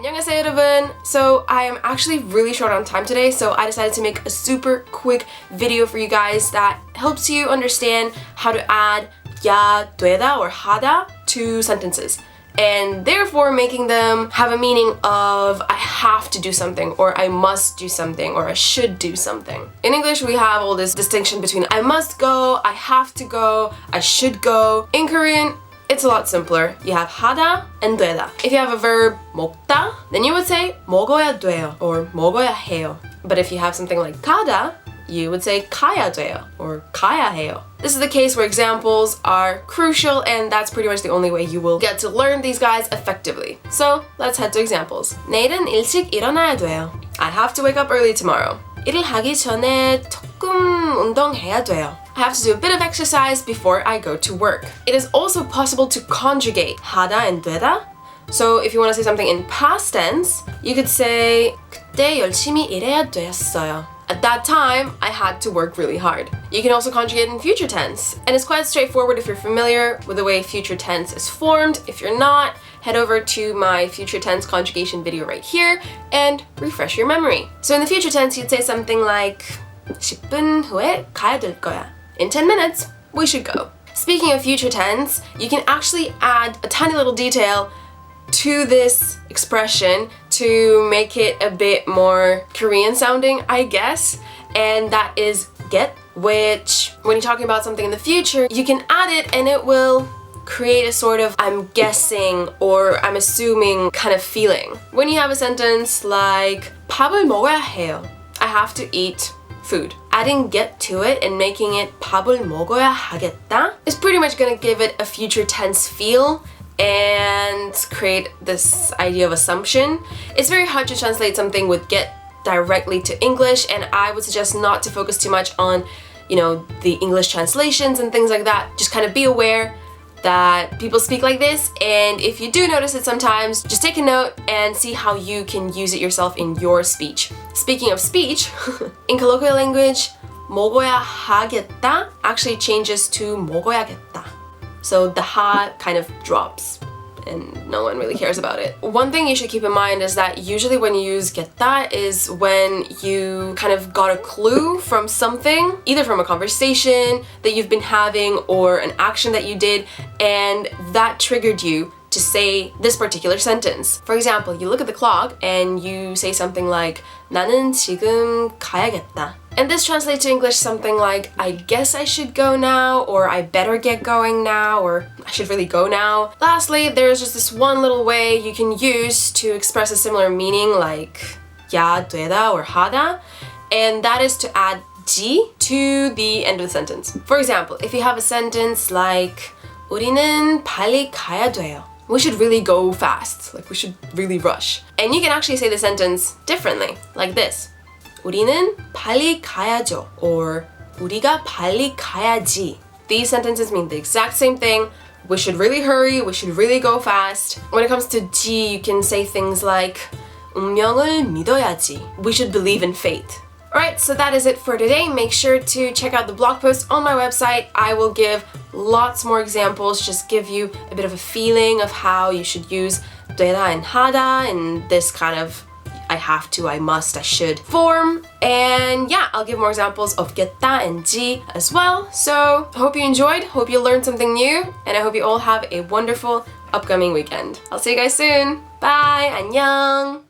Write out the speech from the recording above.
안녕하세요 여러분! So I am actually really short on time today, so I decided to make a super quick video for you guys that helps you understand how to add ya, 되다 or 하다 to sentences, and therefore making them have a meaning of I have to do something, or I must do something, or I should do something. In English we have all this distinction between I must go, I have to go, I should go. In Korean it's a lot simpler. You have 하다 and 되다. If you have a verb 먹다, then you would say 먹어야 돼요 or 먹어야 해요. But if you have something like 가다, you would say 가야 돼요 or 가야 해요. This is the case where examples are crucial, and that's pretty much the only way you will get to learn these guys effectively. So let's head to examples. 내일은 일찍 일어나야 돼요. I have to wake up early tomorrow. 일을 하기 전에 조금 운동해야 돼요. I have to do a bit of exercise before I go to work. It is also possible to conjugate 하다 and 되다. So if you want to say something in past tense, you could say 그때 열심히 일해야 됐어요. At that time, I had to work really hard. You can also conjugate in future tense, and it's quite straightforward if you're familiar with the way future tense is formed. If you're not, head over to my future tense conjugation video right here and refresh your memory. So in the future tense, you'd say something like 10분 후에 가야 될 거야. In 10 minutes, we should go. Speaking of future tense, you can actually add a tiny little detail to this expression to make it a bit more Korean sounding, I guess, and that is get, which when you're talking about something in the future, you can add it and it will create a sort of I'm guessing or I'm assuming kind of feeling. When you have a sentence like 밥을 먹어야 해요, I have to eat food. Adding get to it and making it 밥을 먹어야 하겠다 is pretty much gonna give it a future tense feel and create this idea of assumption. It's very hard to translate something with get directly to English, and I would suggest not to focus too much on, the English translations and things like that. Just kind of be aware that people speak like this, and if you do notice it sometimes, just take a note and see how you can use it yourself in your speech. Speaking of speech, in colloquial language, 먹어야 하겠다 actually changes to 먹어야겠다. So the ha kind of drops and no one really cares about it. One thing you should keep in mind is that usually when you use 겠다 is when you kind of got a clue from something, either from a conversation that you've been having or an action that you did, and that triggered you to say this particular sentence. For example, you look at the clock and you say something like 나는 지금 가야겠다. And this translates to English something like I guess I should go now, or I better get going now, or I should really go now. Lastly, there's just this one little way you can use to express a similar meaning like 야, 되다 or 하다, and that is to add 지 to the end of the sentence. For example, if you have a sentence like 우리는 빨리 가야 돼요. We should really go fast, like we should really rush. And you can actually say the sentence differently, like this. 우리는 빨리 가야죠, or 우리가 빨리 가야지. These sentences mean the exact same thing. We should really hurry, we should really go fast. When it comes to 지, you can say things like 운명을 믿어야지. We should believe in fate. Alright, so that is it for today. Make sure to check out the blog post on my website. I will give lots more examples, just give you a bit of a feeling of how you should use 되다 and 하다 in this kind of I have to, I must, I should form. And yeah, I'll give more examples of 겠다 and 지 as well. So I hope you enjoyed, hope you learned something new, and I hope you all have a wonderful upcoming weekend. I'll see you guys soon. Bye, 안녕.